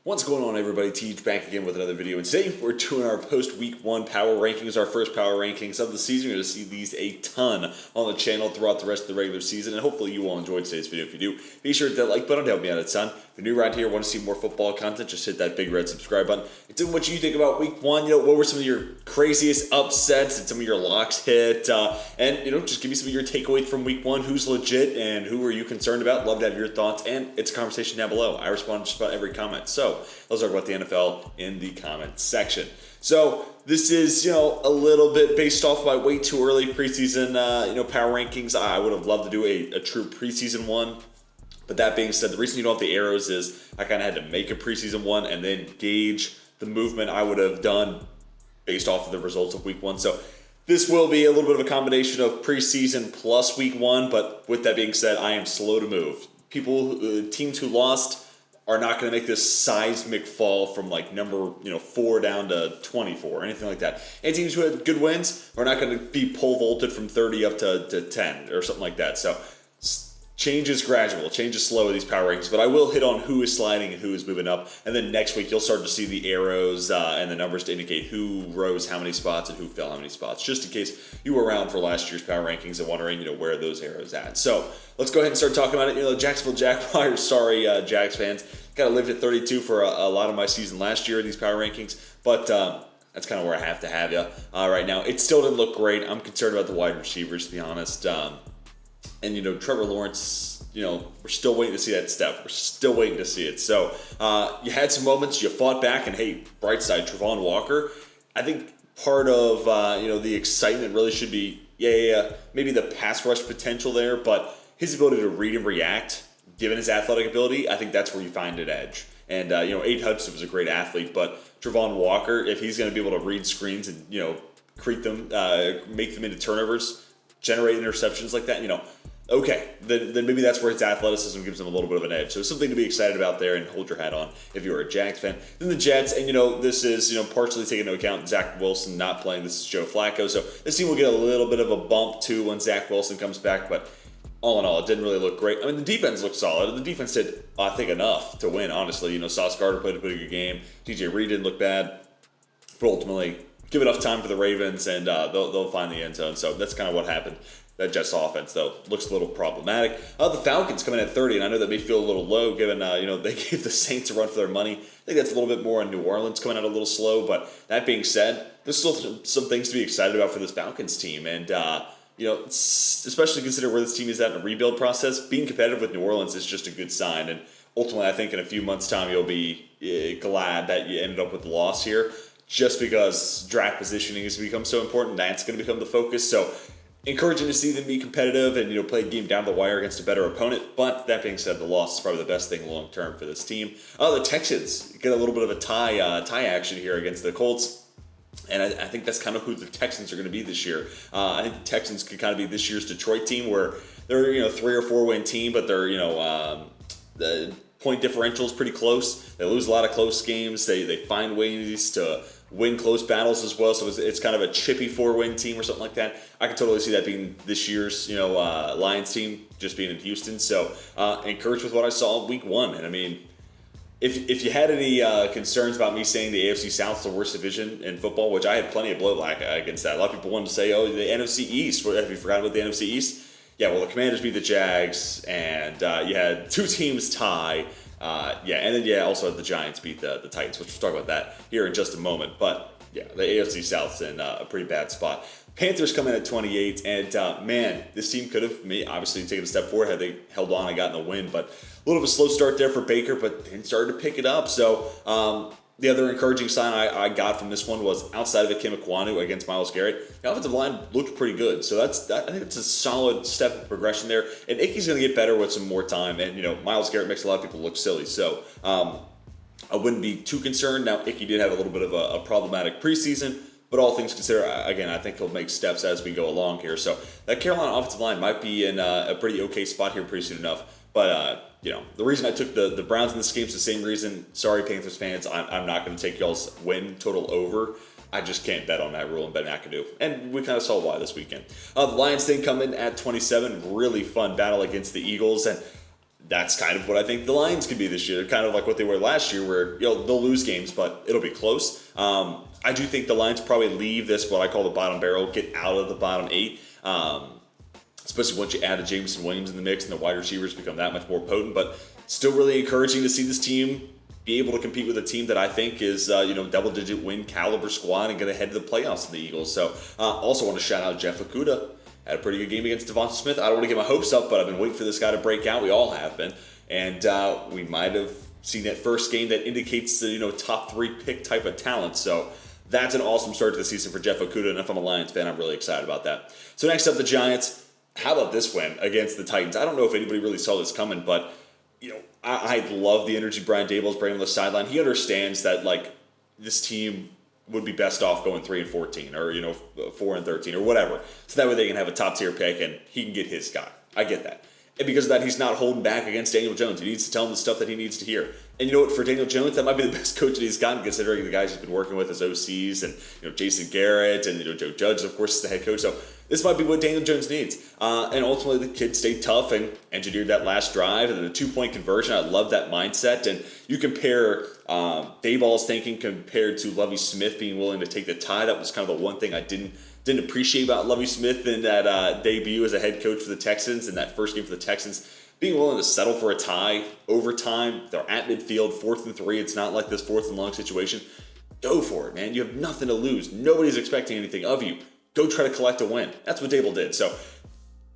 What's going on, everybody? Teach back again with another video, and today we're doing our post-week 1 power rankings, our first power rankings of the season. You're going to see these a ton on the channel throughout the rest of the regular season, and hopefully you all enjoyed today's video. If you do, be sure to hit that like button to help me out a ton. If you're new around here, want to see more football content, just hit that big red subscribe button. And tell me what you think about week 1. What were some of your craziest upsets and some of your locks hit? And just give me some of your takeaways from week 1. Who's legit and who are you concerned about? Love to have your thoughts, and it's a conversation down below. I respond to just about every comment. So let's talk about the NFL in the comment section. So this is, a little bit based off my way too early preseason, power rankings. I would have loved to do a true preseason one. But that being said, the reason you don't have the arrows is I kind of had to make a preseason one and then gauge the movement I would have done based off of the results of week 1. So this will be a little bit of a combination of preseason plus week 1. But with that being said, I am slow to move. Teams who lost are not going to make this seismic fall from number 4 down to 24 or anything like that. And teams who had good wins are not going to be pole vaulted from 30 up to 10 or something like that. So change is gradual, change is slow with these power rankings, but I will hit on who is sliding and who is moving up. And then next week, you'll start to see the arrows and the numbers to indicate who rose how many spots and who fell how many spots, just in case you were around for last year's power rankings and wondering, where are those arrows at. So let's go ahead and start talking about it. Jacksonville Jaguars, sorry, Jags fans, kind of lived at 32 for a lot of my season last year in these power rankings, but that's kind of where I have to have you right now. It still didn't look great. I'm concerned about the wide receivers, to be honest. And, Trevor Lawrence, we're still waiting to see that step. We're still waiting to see it. So you had some moments, you fought back, and hey, bright side, Travon Walker. I think part of, the excitement really should be, maybe the pass rush potential there, but his ability to read and react, given his athletic ability, I think that's where you find an edge. And, Aiden Hudson was a great athlete, but Travon Walker, if he's going to be able to read screens and, create them, make them into turnovers, generate interceptions like that, okay, then maybe that's where his athleticism gives him a little bit of an edge. So something to be excited about there and hold your hat on if you're a Jags fan. Then the Jets, and this is, partially taking into account Zach Wilson not playing. This is Joe Flacco. So this team will get a little bit of a bump too when Zach Wilson comes back, but all in all, it didn't really look great. I mean, the defense looked solid. The defense did, I think, enough to win, honestly. Sauce Gardner played a pretty good game. DJ Reed didn't look bad. But ultimately, give enough time for the Ravens, and they'll find the end zone. So that's kind of what happened. That Jets offense, though, looks a little problematic. The Falcons coming in at 30, and I know that may feel a little low given, they gave the Saints a run for their money. I think that's a little bit more in New Orleans coming out a little slow. But that being said, there's still some things to be excited about for this Falcons team. And, especially consider where this team is at in a rebuild process, being competitive with New Orleans is just a good sign. And ultimately, I think in a few months' time, you'll be glad that you ended up with the loss here, just because draft positioning has become so important. That's going to become the focus. So encouraging to see them be competitive and play a game down the wire against a better opponent. But that being said, the loss is probably the best thing long term for this team. The Texans get a little bit of a tie action here against the Colts. And I think that's kind of who the Texans are going to be this year. I think the Texans could kind of be this year's Detroit team, where they're 3 or 4 win team, but they're the point differential is pretty close. They lose a lot of close games. They find ways to win close battles as well. So it's kind of a chippy 4-win team or something like that. I can totally see that being this year's Lions team, just being in Houston. So encouraged with what I saw week 1. And I mean, If you had any concerns about me saying the AFC South is the worst division in football, which I had plenty of blowback against that. A lot of people wanted to say, the NFC East. Have you forgotten about the NFC East? Yeah, well, the Commanders beat the Jags, and you had 2 teams tie. And then also had the Giants beat the Titans, which we'll talk about that here in just a moment. But yeah, the AFC South's in a pretty bad spot. Panthers come in at 28, and this team could have obviously taken a step forward had they held on and gotten a win, but a little of a slow start there for Baker, but then started to pick it up. So the other encouraging sign I got from this one was outside of Ikem Ekwonu against Myles Garrett, the offensive line looked pretty good. So I think it's a solid step of progression there, and Icky's going to get better with some more time, and Myles Garrett makes a lot of people look silly. So I wouldn't be too concerned. Now, Icky did have a little bit of a problematic preseason, but all things considered, again, I think he'll make steps as we go along here. So that Carolina offensive line might be in a pretty okay spot here pretty soon enough. But, the reason I took the Browns in this game is the same reason. Sorry, Panthers fans, I'm not going to take y'all's win total over. I just can't bet on Matt Rule and Ben McAdoo. And we kind of saw why this weekend. The Lions thing come in at 27. Really fun battle against the Eagles. And that's kind of what I think the Lions could be this year. They're kind of like what they were last year, where they'll lose games, but it'll be close. I do think the Lions probably leave this, what I call the bottom barrel, get out of the bottom 8. Especially once you add a Jameson Williams in the mix and the wide receivers become that much more potent. But still really encouraging to see this team be able to compete with a team that I think is, double-digit win caliber squad and get ahead of the playoffs in the Eagles. So also want to shout out Jeff Okudah. Had a pretty good game against Devonta Smith. I don't want to get my hopes up, but I've been waiting for this guy to break out. We all have been. And we might have seen that first game that indicates the, top 3 pick type of talent. So that's an awesome start to the season for Jeff Okudah. And if I'm a Lions fan, I'm really excited about that. So next up, the Giants. How about this win against the Titans? I don't know if anybody really saw this coming, but, I love the energy Brian Daboll's bringing on the sideline. He understands that, this team would be best off going 3-14 or 4-13 or whatever, so that way they can have a top tier pick and he can get his guy. I get that, and because of that, he's not holding back against Daniel Jones. He needs to tell him the stuff that he needs to hear. And you know what? For Daniel Jones, that might be the best coach that he's gotten, considering the guys he's been working with as OCs and Jason Garrett and Joe Judge, of course, is the head coach. So this might be what Daniel Jones needs. And ultimately, the kid stayed tough and engineered that last drive and then a 2-point conversion. I love that mindset. And you compare Daboll's thinking compared to Lovie Smith being willing to take the tie. That was kind of the one thing I didn't appreciate about Lovie Smith in that debut as a head coach for the Texans in that first game for the Texans. Being willing to settle for a tie, overtime, they're at midfield, 4th and 3. It's not like this 4th and long situation. Go for it, man. You have nothing to lose. Nobody's expecting anything of you. Go try to collect a win. That's what Daboll did. So,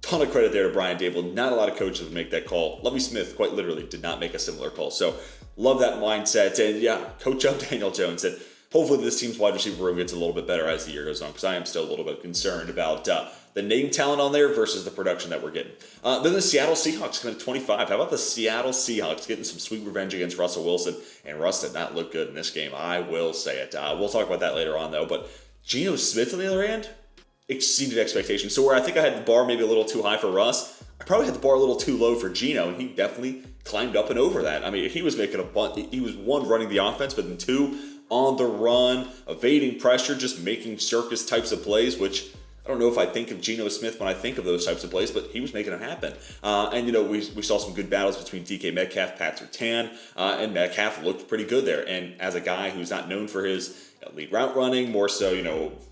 ton of credit there to Brian Daboll. Not a lot of coaches would make that call. Lovie Smith, quite literally, did not make a similar call. So, love that mindset. And yeah, coach up Daniel Jones. And hopefully this team's wide receiver room gets a little bit better as the year goes on, because I am still a little bit concerned about the name talent on there versus the production that we're getting. Then the Seattle Seahawks come in at 25. How about the Seattle Seahawks getting some sweet revenge against Russell Wilson? And Russ did not look good in this game. I will say it. We'll talk about that later on, though. But Geno Smith, on the other hand, exceeded expectations. So where I think I had the bar maybe a little too high for Russ, I probably had the bar a little too low for Geno, and he definitely climbed up and over that. I mean, he was making a bunch. He was, 1, running the offense, but then 2, on the run, evading pressure, just making circus types of plays, which I don't know if I think of Geno Smith when I think of those types of plays, but he was making it happen. And we saw some good battles between DK Metcalf, Pat Surtain, and Metcalf looked pretty good there. And as a guy who's not known for his lead route running, more so,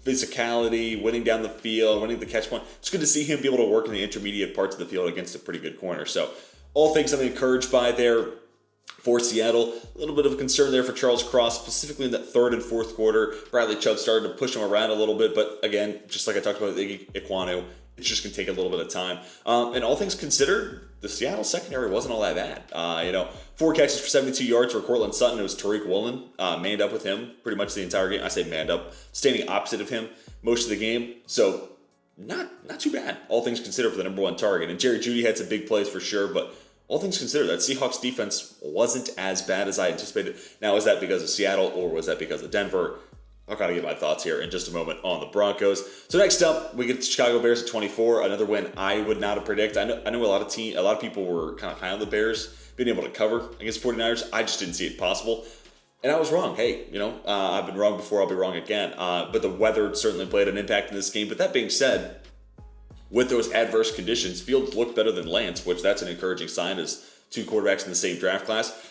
physicality, winning down the field, winning the catch point, it's good to see him be able to work in the intermediate parts of the field against a pretty good corner. So all things I'm encouraged by there. For Seattle, a little bit of a concern there for Charles Cross, specifically in that 3rd and 4th quarter. Bradley Chubb started to push him around a little bit, but again, just like I talked about with Ekwonu, it's just going to take a little bit of time. And all things considered, the Seattle secondary wasn't all that bad. 4 catches for 72 yards for Cortland Sutton. It was Tariq Woolen, manned up with him pretty much the entire game. I say manned up, standing opposite of him most of the game. So not too bad, all things considered, for the number 1 target. And Jerry Jeudy had some big plays for sure, but all things considered, that Seahawks defense wasn't as bad as I anticipated. Now, is that because of Seattle or was that because of Denver? I'll kind of get my thoughts here in just a moment on the Broncos. So next up, we get the Chicago Bears at 24. Another win I would not have predicted. I know a lot of people were kind of high on the Bears being able to cover against 49ers. I just didn't see it possible. And I was wrong. Hey, I've been wrong before. I'll be wrong again. But the weather certainly played an impact in this game. But that being said, with those adverse conditions, Fields looked better than Lance, which that's an encouraging sign as 2 quarterbacks in the same draft class.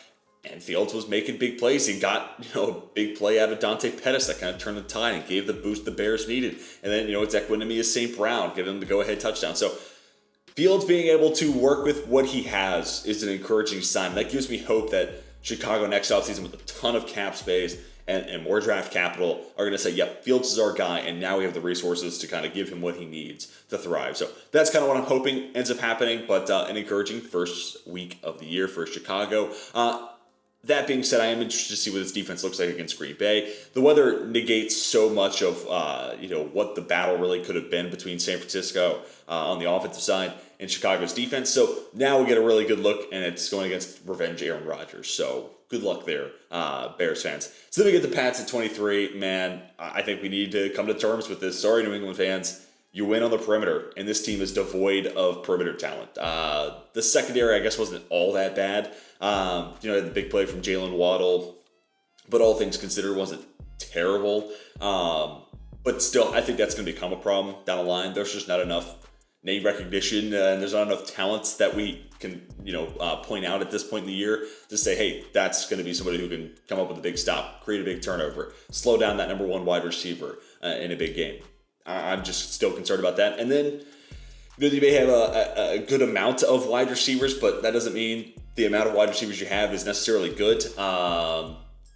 And Fields was making big plays. He got, a big play out of Dante Pettis that kind of turned the tide and gave the boost the Bears needed. And then, it's Equanimeous St. Brown giving him the go-ahead touchdown. So Fields being able to work with what he has is an encouraging sign. That gives me hope that Chicago next offseason, with a ton of cap space and more draft capital, are going to say, yep, Fields is our guy, and now we have the resources to kind of give him what he needs to thrive. So that's kind of what I'm hoping ends up happening, but an encouraging first week of the year for Chicago. That being said, I am interested to see what this defense looks like against Green Bay. The weather negates so much of what the battle really could have been between San Francisco on the offensive side and Chicago's defense. So now we get a really good look, and it's going against revenge Aaron Rodgers. So good luck there, Bears fans. So then we get the Pats at 23. Man, I think we need to come to terms with this. Sorry, New England fans. You win on the perimeter, and this team is devoid of perimeter talent. The secondary, I guess, wasn't all that bad. The big play from Jalen Waddle, but all things considered, wasn't terrible. But still, I think that's going to become a problem down the line. There's just not enough name recognition, and there's not enough talents that we can, point out at this point in the year to say, hey, that's going to be somebody who can come up with a big stop, create a big turnover, slow down that number one wide receiver in a big game. I'm just still concerned about that. And then, you may have a good amount of wide receivers, but that doesn't mean the amount of wide receivers you have is necessarily good.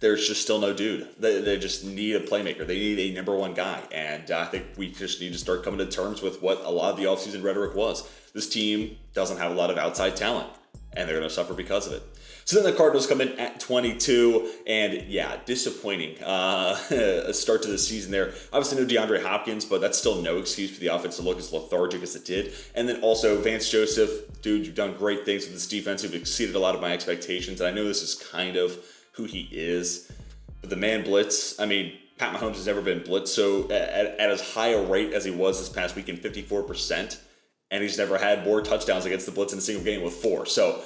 There's just still no dude. They just need a playmaker. They need a number one guy. And I think we just need to start coming to terms with what a lot of the offseason rhetoric was. This team doesn't have a lot of outside talent, and they're going to suffer because of it. So then the Cardinals come in at 22, and yeah, disappointing a start to the season there. Obviously no DeAndre Hopkins, but that's still no excuse for the offense to look as lethargic as it did. And then also Vance Joseph, dude, you've done great things with this defense. You've exceeded a lot of my expectations, and I know this is kind of who he is. But the man blitz, I mean, Pat Mahomes has never been blitzed so at as high a rate as he was this past weekend, 54%, and he's never had more touchdowns against the blitz in a single game with 4. So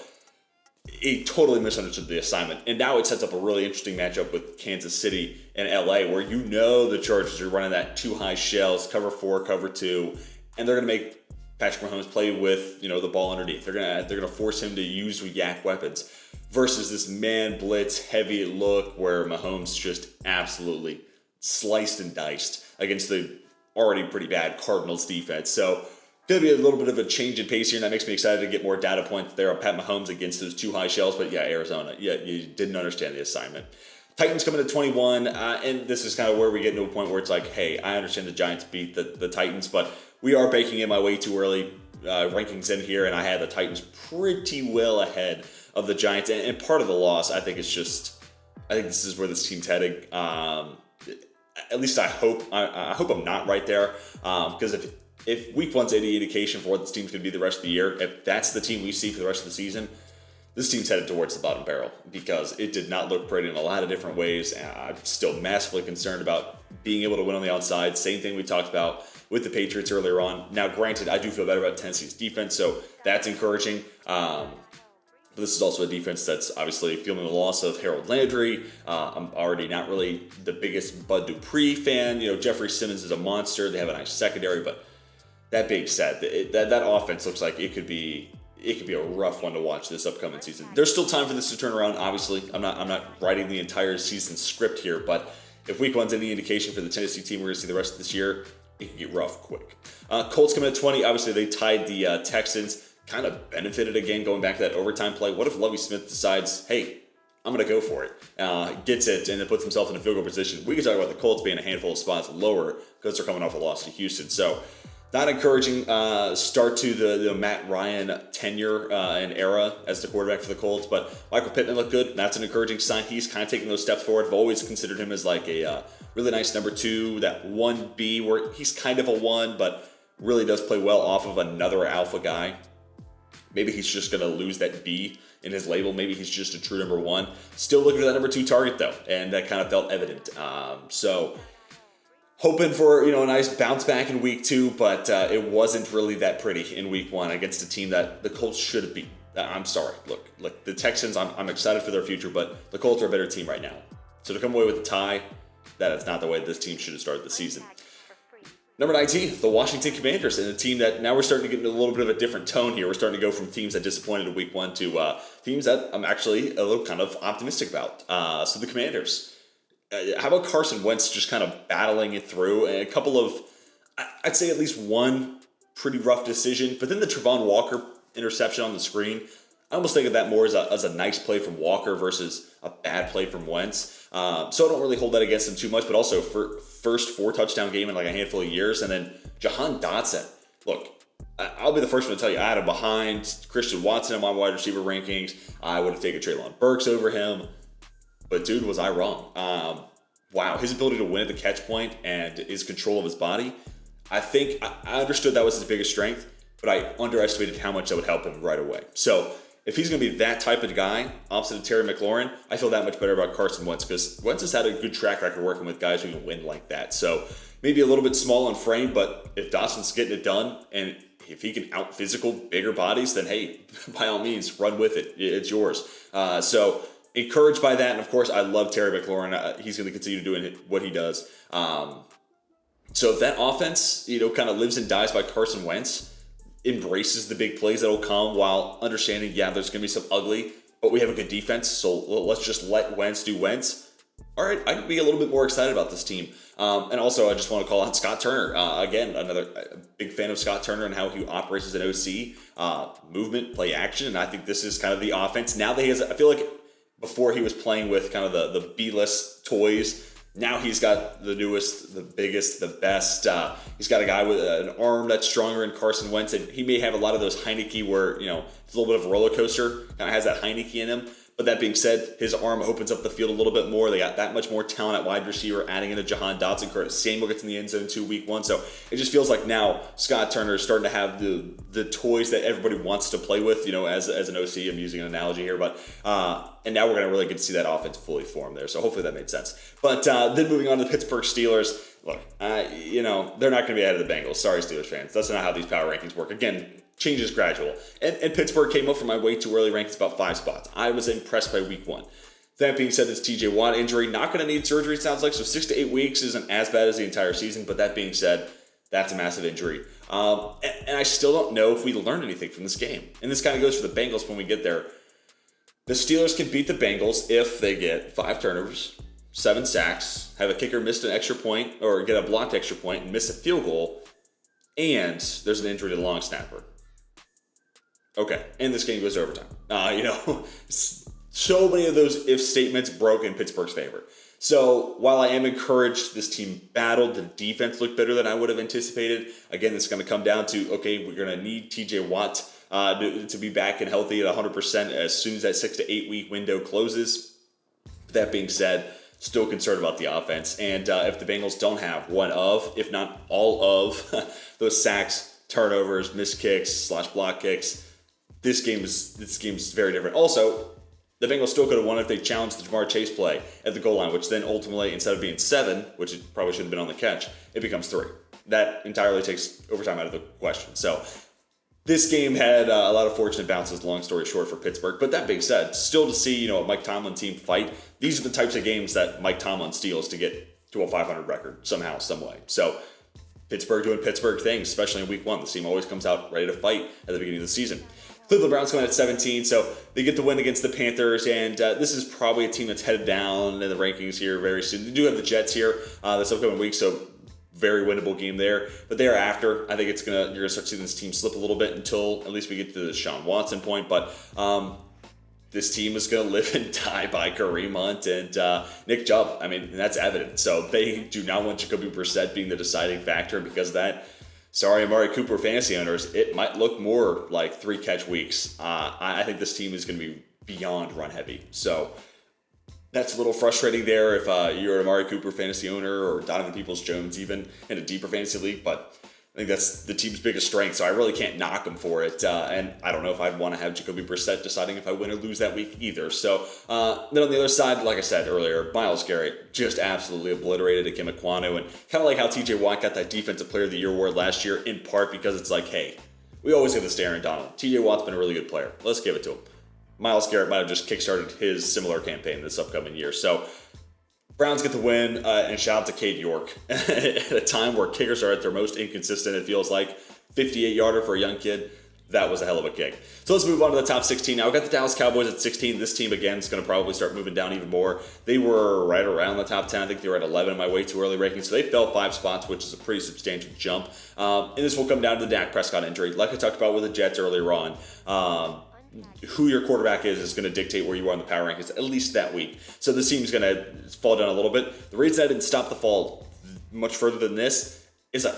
he totally misunderstood the assignment. And now it sets up a really interesting matchup with Kansas City and LA, where the Chargers are running that 2 high shells, cover 4, cover 2, and they're going to make Patrick Mahomes play with, the ball underneath. They're gonna force him to use yak weapons versus this man blitz heavy look where Mahomes just absolutely sliced and diced against the already pretty bad Cardinals defense. So going to be a little bit of a change in pace here, and that makes me excited to get more data points there on Pat Mahomes against those 2 high shells. But yeah, Arizona, you didn't understand the assignment. Titans coming to 21, and this is kind of where we get to a point where it's like, hey, I understand the Giants beat the Titans, but we are baking in my way too early rankings in here, and I had the Titans pretty well ahead of the Giants. And part of the loss, I think this is where this team's heading. At least I hope. I hope I'm not right there, because if Week 1's any indication for what this team's going to be the rest of the year, if that's the team we see for the rest of the season, this team's headed towards the bottom barrel because it did not look pretty in a lot of different ways. I'm still massively concerned about being able to win on the outside. Same thing we talked about with the Patriots earlier on. Now, granted, I do feel better about Tennessee's defense, so that's encouraging. But this is also a defense that's obviously feeling the loss of Harold Landry. I'm already not really the biggest Bud Dupree fan. Jeffrey Simmons is a monster. They have a nice secondary, but that being said, that offense looks like it could be a rough one to watch this upcoming season. There's still time for this to turn around. Obviously, I'm not writing the entire season script here, but if Week 1's any indication for the Tennessee team we're going to see the rest of this year, it can get rough quick. Colts coming at 20. Obviously, they tied the Texans. Kind of benefited again going back to that overtime play. What if Lovie Smith decides, hey, I'm going to go for it, gets it, and then puts himself in a field goal position? We can talk about the Colts being a handful of spots lower because they're coming off a loss to Houston. So not encouraging start to the Matt Ryan tenure and era as the quarterback for the Colts, but Michael Pittman looked good. That's an encouraging sign. He's kind of taking those steps forward. I've always considered him as like a really nice number 2, that 1B, where he's kind of a 1, but really does play well off of another alpha guy. Maybe he's just going to lose that B in his label. Maybe he's just a true number 1. Still looking for that number 2 target, though, and that kind of felt evident. So hoping for a nice bounce back in Week 2, but it wasn't really that pretty in Week 1 against a team that the Colts should have beat. I'm sorry. Look, the Texans, I'm excited for their future, but the Colts are a better team right now. So to come away with a tie, that is not the way this team should have started the season. Number 19, the Washington Commanders, and a team that now we're starting to get into a little bit of a different tone here. We're starting to go from teams that disappointed in Week 1 to teams that I'm actually a little kind of optimistic about. So the Commanders. How about Carson Wentz just kind of battling it through? And a couple of, I'd say at least one pretty rough decision, but then the Travon Walker interception on the screen, I almost think of that more as a nice play from Walker versus a bad play from Wentz. So I don't really hold that against him too much, but also for first 4 touchdown game in like a handful of years. And then Jahan Dotson. Look, I'll be the first one to tell you, I had him behind Christian Watson in my wide receiver rankings. I would have taken Treylon Burks over him. But dude, was I wrong. Wow, his ability to win at the catch point and his control of his body, I think I understood that was his biggest strength, but I underestimated how much that would help him right away. So if he's going to be that type of guy, opposite of Terry McLaurin, I feel that much better about Carson Wentz because Wentz has had a good track record working with guys who can win like that. So maybe a little bit small on frame, but if Dawson's getting it done and if he can out-physical bigger bodies, then hey, by all means, run with it. It's yours. So encouraged by that, and of course, I love Terry McLaurin. He's going to continue doing what he does. So if that offense, kind of lives and dies by Carson Wentz, embraces the big plays that'll come while understanding, there's going to be some ugly, but we have a good defense, so let's just let Wentz do Wentz. All right, I could be a little bit more excited about this team. And also, I just want to call out Scott Turner. Again, another big fan of Scott Turner and how he operates as an OC. Movement, play action, and I think this is kind of the offense. Now that I feel like before he was playing with kind of the B-list toys, now he's got the newest, the biggest, the best. He's got a guy with an arm that's stronger than Carson Wentz, and he may have a lot of those Heineke where, it's a little bit of a roller coaster, kind of has that Heineke in him. But that being said, his arm opens up the field a little bit more. They got that much more talent at wide receiver, adding in a Jahan Dotson. Curtis Samuel gets in the end zone too, week 1. So it just feels like now Scott Turner is starting to have the toys that everybody wants to play with, as an OC. I'm using an analogy here. But and now we're going to really get to see that offense fully form there. So hopefully that made sense. But then moving on to the Pittsburgh Steelers. Look, they're not going to be ahead of the Bengals. Sorry, Steelers fans. That's not how these power rankings work. Again, change is gradual. And Pittsburgh came up from my way too early rankings about 5 spots. I was impressed by week 1. That being said, this TJ Watt injury, not going to need surgery, it sounds like. So 6 to 8 weeks isn't as bad as the entire season. But that being said, that's a massive injury. And I still don't know if we learned anything from this game. And this kind of goes for the Bengals when we get there. The Steelers can beat the Bengals if they get 5 turnovers, 7 sacks, have a kicker miss an extra point, or get a blocked extra point and miss a field goal, and there's an injury to the long snapper. Okay, and this game goes to overtime. So many of those if statements broke in Pittsburgh's favor. So while I am encouraged, this team battled. The defense looked better than I would have anticipated. Again, it's going to come down to, okay, we're going to need TJ Watt to be back and healthy at 100% as soon as that 6 to 8 week window closes. That being said, still concerned about the offense. And if the Bengals don't have one of, if not all of, those sacks, turnovers, missed kicks, /block kicks, this game is very different. Also, the Bengals still could have won if they challenged the Ja'Marr Chase play at the goal line, which then ultimately, instead of being 7, which it probably should have been on the catch, it becomes 3. That entirely takes overtime out of the question. So this game had a lot of fortunate bounces, long story short, for Pittsburgh. But that being said, still to see a Mike Tomlin team fight, these are the types of games that Mike Tomlin steals to get to a 500 record somehow, some way. So Pittsburgh doing Pittsburgh things, especially in week 1. The team always comes out ready to fight at the beginning of the season. Cleveland Browns coming at 17, so they get the win against the Panthers, and this is probably a team that's headed down in the rankings here very soon. They do have the Jets here this upcoming week, so very winnable game there. But thereafter, I think you're gonna start seeing this team slip a little bit until at least we get to the Deshaun Watson point. But this team is going to live and die by Kareem Hunt and Nick Chubb. I mean, that's evident. So they do not want Jacoby Brissett being the deciding factor, and because of that, sorry, Amari Cooper fantasy owners, it might look more like 3 catch weeks. I think this team is going to be beyond run heavy. So that's a little frustrating there if you're an Amari Cooper fantasy owner or Donovan Peoples-Jones even in a deeper fantasy league. But I think that's the team's biggest strength, so I really can't knock them for it. And I don't know if I'd want to have Jacoby Brissett deciding if I win or lose that week either. So then on the other side, like I said earlier, Myles Garrett just absolutely obliterated Ikem Ekwonu. And kind of like how TJ Watt got that Defensive Player of the Year award last year, in part because it's like, hey, we always give this to Aaron Donald. TJ Watt's been a really good player. Let's give it to him. Myles Garrett might have just kickstarted his similar campaign this upcoming year. So Browns get the win, and shout out to Cade York. At a time where kickers are at their most inconsistent, it feels like 58-yarder for a young kid. That was a hell of a kick. So let's move on to the top 16. Now, we've got the Dallas Cowboys at 16. This team, again, is going to probably start moving down even more. They were right around the top 10. I think they were at 11 in my way too early ranking. So they fell 5 spots, which is a pretty substantial jump. And this will come down to the Dak Prescott injury. Like I talked about with the Jets earlier on, who your quarterback is going to dictate where you are in the power rankings, at least that week. So this team's going to fall down a little bit. The reason I didn't stop the fall much further than this is that,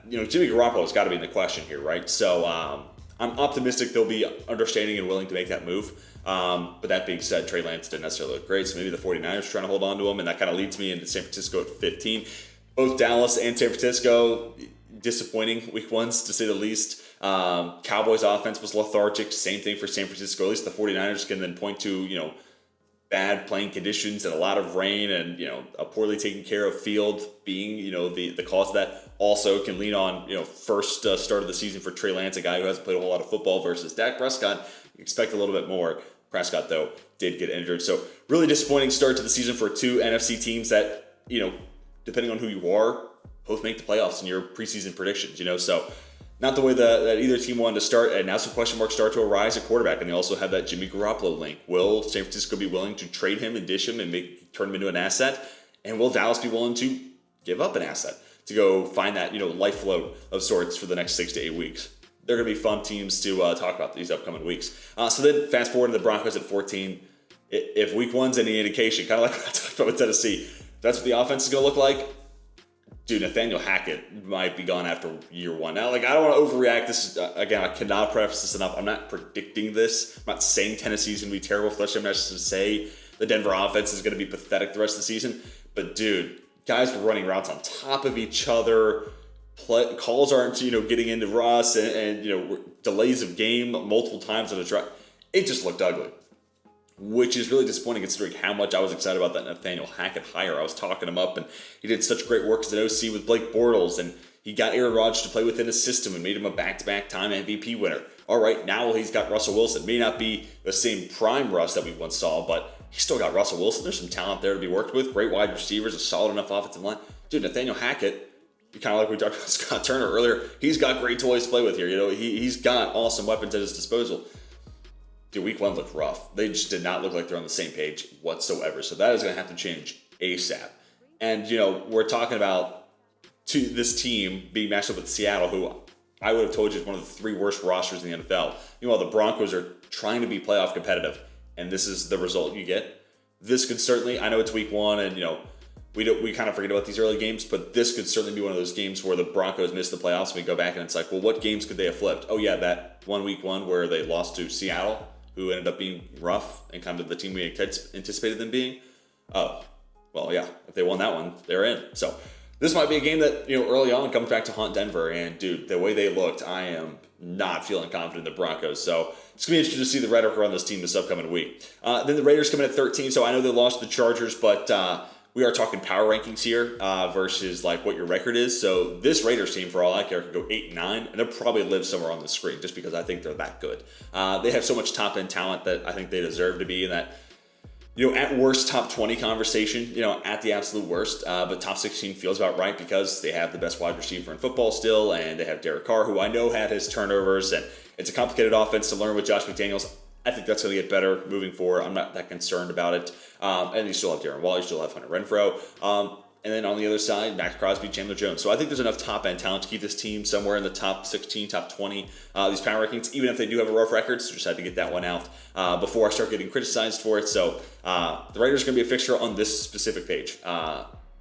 Jimmy Garoppolo's got to be in the question here, right? So I'm optimistic they'll be understanding and willing to make that move. But that being said, Trey Lance didn't necessarily look great, so maybe the 49ers are trying to hold on to him, and that kind of leads me into San Francisco at 15. Both Dallas and San Francisco, disappointing week 1s to say the least. Cowboys offense was lethargic. Same thing for San Francisco. At least the 49ers can then point to, bad playing conditions and a lot of rain and, a poorly taken care of field being, the cause of that. Also can lean on, first start of the season for Trey Lance, a guy who hasn't played a whole lot of football, versus Dak Prescott. You expect a little bit more. Prescott, though, did get injured. So really disappointing start to the season for two NFC teams that, depending on who you are, both make the playoffs in your preseason predictions, So not the way that either team wanted to start, and now some question marks start to arise at quarterback, and they also have that Jimmy Garoppolo link. Will San Francisco be willing to trade him and dish him and turn him into an asset? And will Dallas be willing to give up an asset to go find that, life float of sorts for the next 6 to 8 weeks? They're going to be fun teams to talk about these upcoming weeks. So then fast forward to the Broncos at 14. If week one's any indication, kind of like what I talked about with Tennessee, that's what the offense is going to look like. Dude, Nathaniel Hackett might be gone after year one. Now, I don't want to overreact. This is, again, I cannot preface this enough. I'm not predicting this. I'm not saying Tennessee's going to be terrible. Especially I'm not just going to say the Denver offense is going to be pathetic the rest of the season. But, dude, guys were running routes on top of each other. Calls aren't, getting into Russ and delays of game multiple times on a drive. It just looked ugly, which is really disappointing considering how much I was excited about that Nathaniel Hackett hire. I was talking him up, and he did such great work as an OC with Blake Bortles, and he got Aaron Rodgers to play within his system and made him a back-to-back time MVP winner. All right, now he's got Russell Wilson. May not be the same prime Russ that we once saw, but he's still got Russell Wilson. There's some talent there to be worked with. Great wide receivers, a solid enough offensive line. Dude, Nathaniel Hackett, kind of like we talked about Scott Turner earlier, he's got great toys to play with here. He's got awesome weapons at his disposal. Dude, week one looked rough. They just did not look like they're on the same page whatsoever. So that is going to have to change ASAP. And, we're talking about this team being matched up with Seattle, who I would have told you is one of the 3 worst rosters in the NFL. The Broncos are trying to be playoff competitive, and this is the result you get. This could certainly, I know it's week one, and, we kind of forget about these early games, but this could certainly be one of those games where the Broncos miss the playoffs, and we go back and it's like, well, what games could they have flipped? Oh, yeah, that week one where they lost to Seattle, who ended up being rough and kind of the team we anticipated them being. Oh, well, yeah, if they won that one, they're in. So this might be a game that, early on comes back to haunt Denver. And, dude, the way they looked, I am not feeling confident in the Broncos. So it's going to be interesting to see the rhetoric around this team this upcoming week. Then the Raiders come in at 13. So I know they lost the Chargers, but we are talking power rankings here versus what your record is. So this Raiders team, for all I care, could go 8-9, and they'll probably live somewhere on the screen just because I think they're that good. They have so much top end talent that I think they deserve to be in that, at worst top 20 conversation, at the absolute worst. But top 16 feels about right because they have the best wide receiver in football still, and they have Derek Carr, who I know had his turnovers, and it's a complicated offense to learn with Josh McDaniels. I think that's going to get better moving forward. I'm not that concerned about it. And you still have Darren Waller, you still have Hunter Renfrow. And then on the other side, Max Crosby, Chandler Jones. So I think there's enough top-end talent to keep this team somewhere in the top 16, top 20. These power rankings, even if they do have a rough record, so just had to get that one out before I start getting criticized for it. So the Raiders are going to be a fixture on this specific page.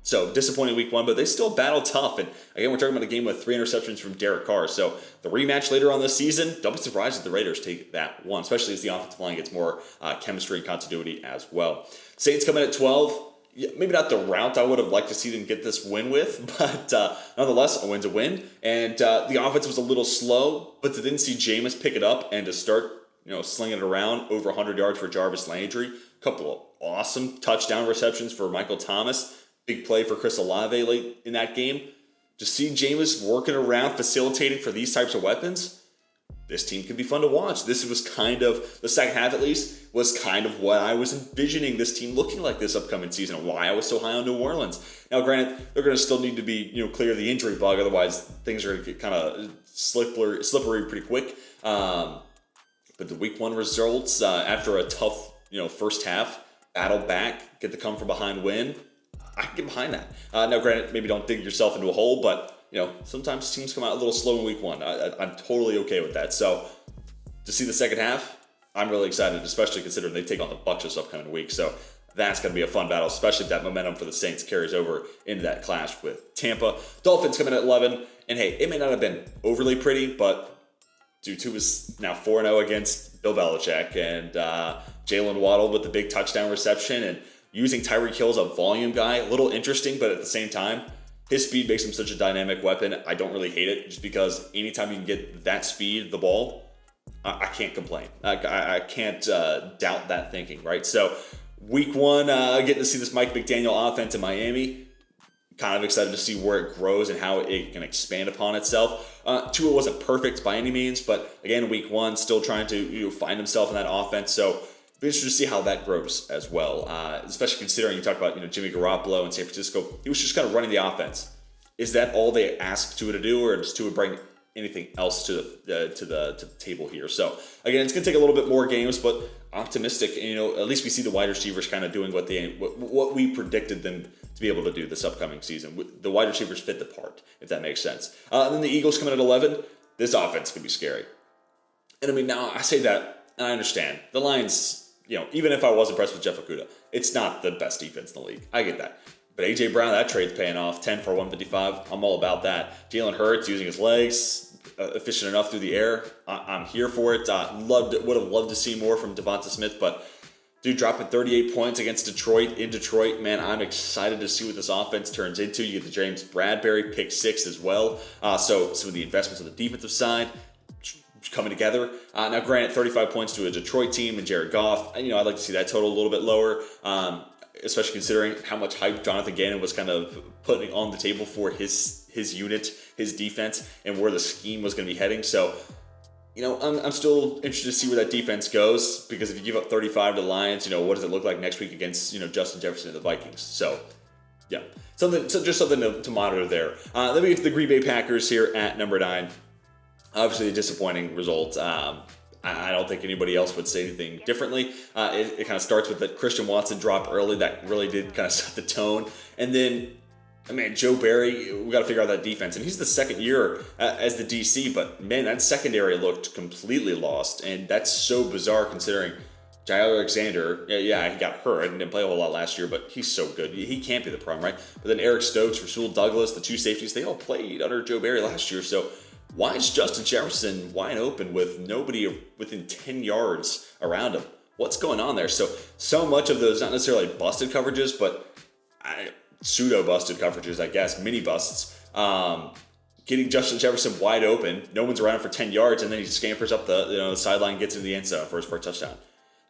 So disappointing week one, but they still battle tough. And again, we're talking about a game with 3 interceptions from Derek Carr. So the rematch later on this season, don't be surprised if the Raiders take that one, especially as the offensive line gets more chemistry and continuity as well. Saints come in at 12. Yeah, maybe not the route I would have liked to see them get this win with, but nonetheless, a win's a win. And the offense was a little slow, but to then see Jameis pick it up and to start, slinging it around over 100 yards for Jarvis Landry, a couple of awesome touchdown receptions for Michael Thomas, big play for Chris Olave late in that game. To see Jameis working around, facilitating for these types of weapons, this team can be fun to watch. This was kind of, the second half at least, was kind of what I was envisioning this team looking like this upcoming season and why I was so high on New Orleans. Now, granted, they're going to still need to be, clear of the injury bug. Otherwise, things are going to get kind of slippery pretty quick. But the week one results, after a tough, first half, battle back, get the come from behind win, I can get behind that. Now, granted, maybe don't dig yourself into a hole, but sometimes teams come out a little slow in week one. I'm totally okay with that. So to see the second half, I'm really excited, especially considering they take on the Bucs this upcoming week. So that's going to be a fun battle, especially if that momentum for the Saints carries over into that clash with Tampa. Dolphins come in at 11. And hey, it may not have been overly pretty, but Tua is now 4-0 against Bill Belichick. And Jalen Waddle with the big touchdown reception and using Tyreek Hill as a volume guy. A little interesting, but at the same time, his speed makes him such a dynamic weapon. I don't really hate it just because anytime you can get that speed, the ball, I can't complain. I can't doubt that thinking, right? So week one, getting to see this Mike McDaniel offense in Miami. Kind of excited to see where it grows and how it can expand upon itself. Tua wasn't perfect by any means, but again, week one, still trying to find himself in that offense. So be interested to see how that grows as well, especially considering you talk about Jimmy Garoppolo in San Francisco. He was just kind of running the offense. Is that all they asked Tua to do, or does Tua bring anything else to the table here? So again, it's going to take a little bit more games, but optimistic. And, at least we see the wide receivers kind of doing what we predicted them to be able to do this upcoming season. The wide receivers fit the part, if that makes sense. And then the Eagles coming at 11. This offense could be scary. And I mean, now I say that, and I understand the Lions. Even if I was impressed with Jeff Okudah, it's not the best defense in the league. I get that. But A.J. Brown, that trade's paying off. 10 for 155. I'm all about that. Jalen Hurts using his legs, efficient enough through the air. I'm here for it. Would have loved to see more from Devonta Smith, but dude, dropping 38 points against Detroit in Detroit, man, I'm excited to see what this offense turns into. You get the James Bradbury pick 6 as well. So some of the investments on the defensive side coming together. Now, granted, 35 points to a Detroit team and Jared Goff. I'd like to see that total a little bit lower, especially considering how much hype Jonathan Gannon was kind of putting on the table for his unit, his defense, and where the scheme was going to be heading. So, I'm still interested to see where that defense goes, because if you give up 35 to the Lions, what does it look like next week against, Justin Jefferson and the Vikings? So, yeah, just something to monitor there. Then we get to the Green Bay Packers here at number 9. Obviously, a disappointing result. I don't think anybody else would say anything differently. It kind of starts with that Christian Watson drop early. That really did kind of set the tone. And then, Joe Barry, we got to figure out that defense. And he's the second year as the DC, but man, that secondary looked completely lost. And that's so bizarre considering Jair Alexander, he got hurt and didn't play a whole lot last year, but he's so good. He can't be the problem, right? But then Eric Stokes, Rasul Douglas, the two safeties, they all played under Joe Barry last year. So why is Justin Jefferson wide open with nobody within 10 yards around him? What's going on there? So much of those, not necessarily busted coverages, but pseudo-busted coverages, I guess, mini busts. Getting Justin Jefferson wide open, no one's around for 10 yards, and then he scampers up the sideline, gets into the end zone for a touchdown.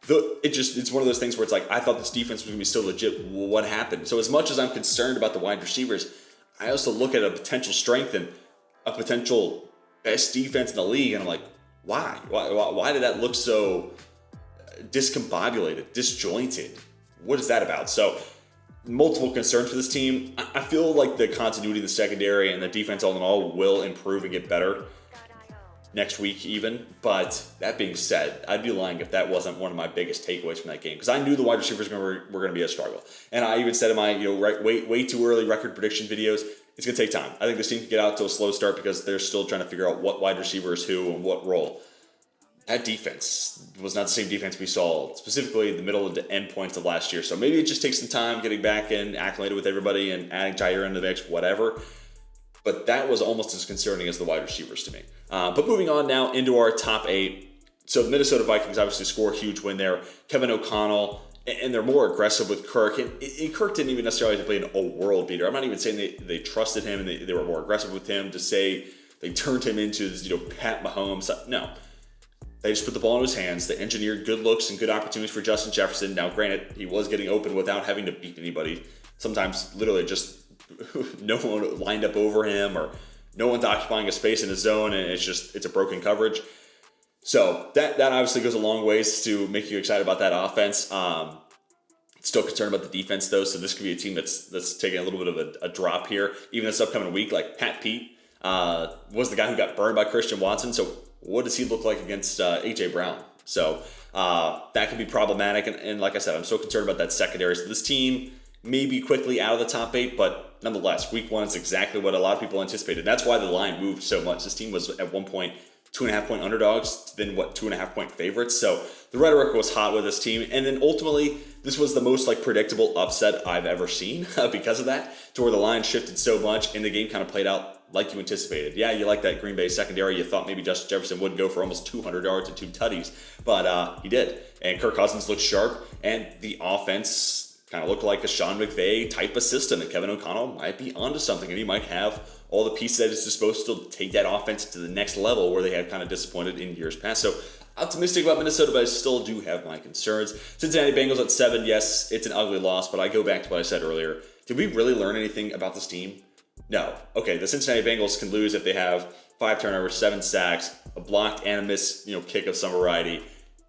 It's one of those things where it's like, I thought this defense was going to be so legit. What happened? So as much as I'm concerned about the wide receivers, I also look at a potential strength and a potential best defense in the league, and I'm like, why? Why did that look so discombobulated, disjointed? What is that about? So, multiple concerns for this team. I feel like the continuity of the secondary and the defense all in all will improve and get better next week even. But that being said, I'd be lying if that wasn't one of my biggest takeaways from that game, because I knew the wide receivers were going to be a struggle. And I even said in my way too early record prediction videos, it's going to take time. I think this team can get out to a slow start because they're still trying to figure out what wide receiver is who and what role. That defense was not the same defense we saw, specifically in the middle of the end points of last year. So maybe it just takes some time getting back in, acclimated with everybody, and adding Jair into the mix, whatever. But that was almost as concerning as the wide receivers to me. But moving on now into our top 8. So the Minnesota Vikings obviously score a huge win there. Kevin O'Connell, and they're more aggressive with Kirk. And Kirk didn't even necessarily have to play a world beater. I'm not even saying they trusted him and they were more aggressive with him to say they turned him into Pat Mahomes. No. They just put the ball in his hands. They engineered good looks and good opportunities for Justin Jefferson. Now, granted, he was getting open without having to beat anybody. Sometimes literally just no one lined up over him, or no one's occupying a space in his zone, and it's a broken coverage. So that obviously goes a long ways to make you excited about that offense. Still concerned about the defense, though, so this could be a team that's taking a little bit of a drop here. Even this upcoming week, like Pat Pete was the guy who got burned by Christian Watson, so what does he look like against A.J. Brown? So that could be problematic, and like I said, I'm so concerned about that secondary. So this team may be quickly out of the top 8, but nonetheless, week 1 is exactly what a lot of people anticipated. That's why the line moved so much. This team was at one point 2.5-point underdogs, then 2.5-point favorites. So the rhetoric was hot with this team. And then ultimately, this was the most predictable upset I've ever seen because of that, to where the line shifted so much and the game kind of played out like you anticipated. Yeah, you like that Green Bay secondary. You thought maybe Justin Jefferson wouldn't go for almost 200 yards and 2 tutties, but he did. And Kirk Cousins looked sharp, and the offense kind of looked like a Sean McVay type of system, and Kevin O'Connell might be onto something, and he might have all the pieces at his disposal to take that offense to the next level where they have kind of disappointed in years past. So optimistic about Minnesota, but I still do have my concerns. Cincinnati Bengals at 7, yes, it's an ugly loss, but I go back to what I said earlier. Did we really learn anything about this team? No. Okay, the Cincinnati Bengals can lose if they have 5 turnovers, 7 sacks, a blocked and a missed kick of some variety.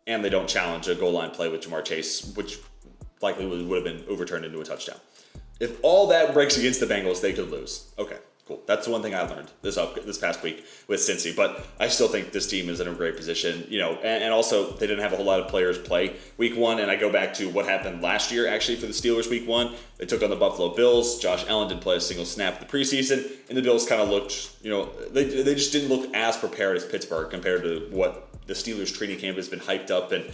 and they don't challenge a goal line play with Ja'Marr Chase, which likely would have been overturned into a touchdown. If all that breaks against the Bengals, they could lose. Okay, cool. That's the one thing I learned this past week with Cincy. But I still think this team is in a great position, and also they didn't have a whole lot of players play week 1. And I go back to what happened last year, actually, for the Steelers week 1. They took on the Buffalo Bills. Josh Allen didn't play a single snap in the preseason, and the Bills kind of looked, they just didn't look as prepared as Pittsburgh compared to what the Steelers training camp has been hyped up and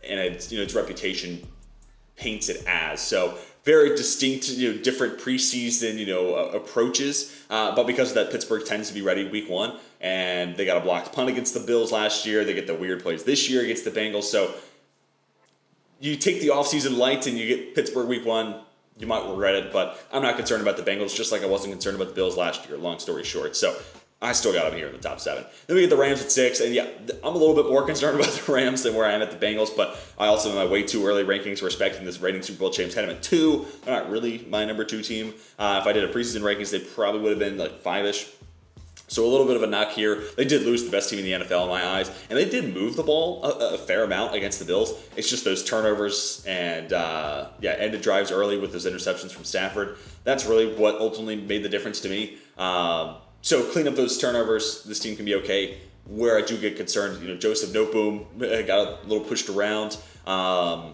its reputation paints it as. So very distinct, different preseason, approaches. But because of that, Pittsburgh tends to be ready week 1, and they got a blocked punt against the Bills last year. They get the weird plays this year against the Bengals. So you take the offseason light and you get Pittsburgh week 1, you might regret it, but I'm not concerned about the Bengals, just like I wasn't concerned about the Bills last year, long story short. So I still got them here in the top 7. Then we get the Rams at 6, and yeah, I'm a little bit more concerned about the Rams than where I am at the Bengals, but I also, in my way too early rankings, respecting this reigning Super Bowl champs, had them at 2. They're not really my number 2 team. If I did a preseason rankings, they probably would have been like 5-ish. So a little bit of a knock here. They did lose the best team in the NFL in my eyes, and they did move the ball a fair amount against the Bills. It's just those turnovers and, ended drives early with those interceptions from Stafford. That's really what ultimately made the difference to me. So clean up those turnovers, this team can be okay. Where I do get concerned, Joseph Noteboom got a little pushed around,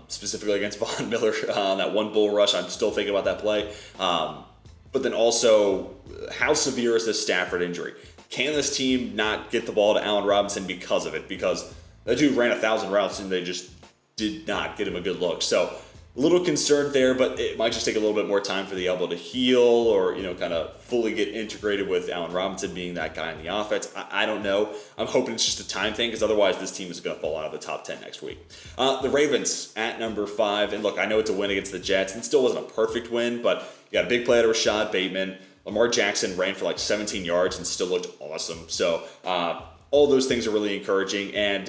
specifically against Von Miller on that one bull rush. I'm still thinking about that play. But then also, how severe is this Stafford injury? Can this team not get the ball to Allen Robinson because of it? Because that dude ran 1,000 routes and they just did not get him a good look. So a little concerned there, but it might just take a little bit more time for the elbow to heal or, kind of fully get integrated with Allen Robinson being that guy in the offense. I don't know. I'm hoping it's just a time thing because otherwise this team is going to fall out of the top 10 next week. The Ravens at number 5. And look, I know it's a win against the Jets. And it still wasn't a perfect win, but you got a big play out of Rashad Bateman. Lamar Jackson ran for like 17 yards and still looked awesome. So all those things are really encouraging. And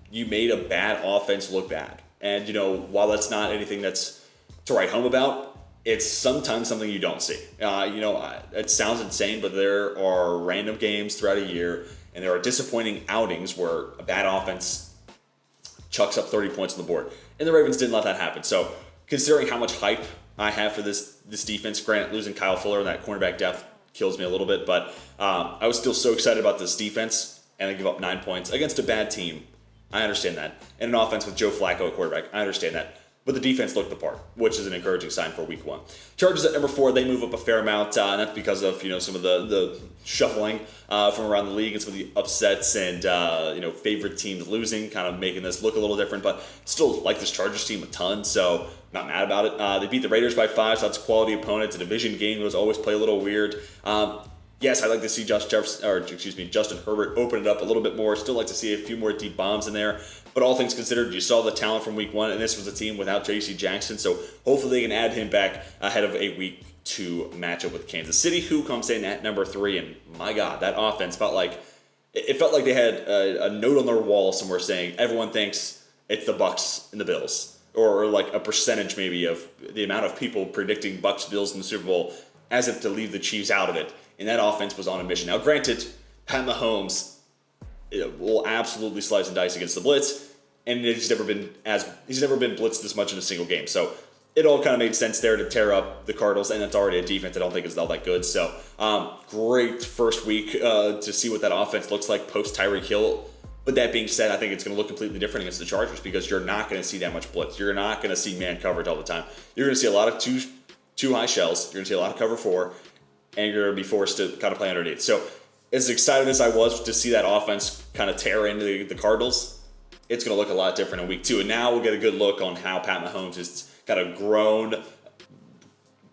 you made a bad offense look bad. And, while that's not anything that's to write home about, it's sometimes something you don't see. It sounds insane, but there are random games throughout a year, and there are disappointing outings where a bad offense chucks up 30 points on the board. And the Ravens didn't let that happen. So considering how much hype I have for this defense, granted, losing Kyle Fuller and that cornerback depth kills me a little bit, but I was still so excited about this defense, and I give up 9 points against a bad team. I understand that. And an offense with Joe Flacco at quarterback. I understand that. But the defense looked the part, which is an encouraging sign for week 1. Chargers at number 4, they move up a fair amount, and that's because of, some of the shuffling from around the league and some of the upsets and, favorite teams losing, kind of making this look a little different. But still like this Chargers team a ton, so not mad about it. They beat the Raiders by 5, so that's a quality opponent. It's a division game. Those always play a little weird. Yes, I'd like to see Justin Herbert open it up a little bit more. Still like to see a few more deep bombs in there. But all things considered, you saw the talent from week 1, and this was a team without J.C. Jackson. So hopefully they can add him back ahead of a week 2 matchup with Kansas City, who comes in at number 3. And my God, that offense felt like they had a note on their wall somewhere saying everyone thinks it's the Bucs and the Bills, or like a percentage maybe of the amount of people predicting Bucs Bills in the Super Bowl, as if to leave the Chiefs out of it. And that offense was on a mission. Now, granted, Pat Mahomes will absolutely slice and dice against the blitz, and he's never been blitzed this much in a single game. So it all kind of made sense there to tear up the Cardinals, and it's already a defense I don't think is all that good. So great first week to see what that offense looks like post Tyreek Hill. But that being said, I think it's going to look completely different against the Chargers because you're not going to see that much blitz. You're not going to see man coverage all the time. You're going to see a lot of two high shells. You're going to see a lot of cover 4. And you're going to be forced to kind of play underneath. So as excited as I was to see that offense kind of tear into the Cardinals, it's going to look a lot different in week 2. And now we'll get a good look on how Pat Mahomes has kind of grown,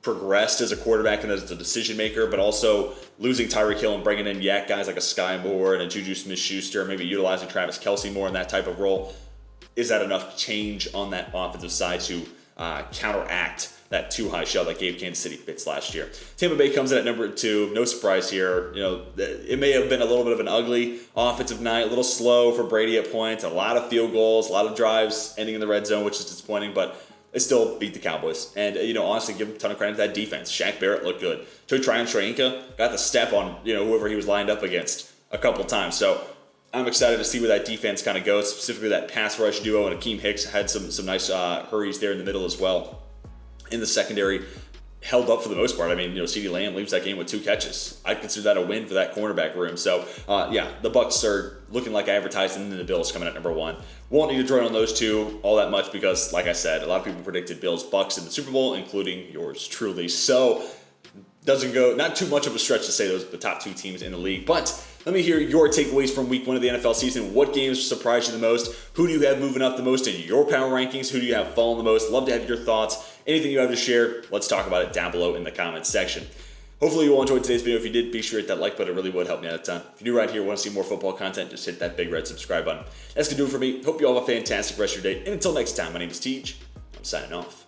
progressed as a quarterback and as a decision maker, but also losing Tyreek Hill and bringing in yak guys like a Sky Moore and a Juju Smith-Schuster, maybe utilizing Travis Kelce more in that type of role. Is that enough change on that offensive side to counteract that too high shell that gave Kansas City fits last year? Tampa Bay comes in at number 2. No surprise here. It may have been a little bit of an ugly offensive night, a little slow for Brady at points, a lot of field goals, a lot of drives ending in the red zone, which is disappointing, but they still beat the Cowboys. And, honestly, give a ton of credit to that defense. Shaq Barrett looked good. Tryon Shoyinka got the step on, whoever he was lined up against a couple times. So I'm excited to see where that defense kind of goes, specifically that pass rush duo, and Akeem Hicks had some nice hurries there in the middle as well. In the secondary, held up for the most part. I mean, CeeDee Lamb leaves that game with 2 catches. I'd consider that a win for that cornerback room. So, yeah, the Bucs are looking like advertised, and then the Bills coming at number 1. Won't need to draw on those two all that much because, like I said, a lot of people predicted Bills-Bucs in the Super Bowl, including yours truly. So, doesn't go, not too much of a stretch to say those are the top 2 teams in the league. But let me hear your takeaways from week 1 of the NFL season. What games surprised you the most? Who do you have moving up the most in your power rankings? Who do you have falling the most? Love to have your thoughts. Anything you have to share, let's talk about it down below in the comments section. Hopefully you all enjoyed today's video. If you did, be sure to hit that like button. It really would help me out a ton. If you're new right here and want to see more football content, just hit that big red subscribe button. That's going to do it for me. Hope you all have a fantastic rest of your day. And until next time, my name is Teej. I'm signing off.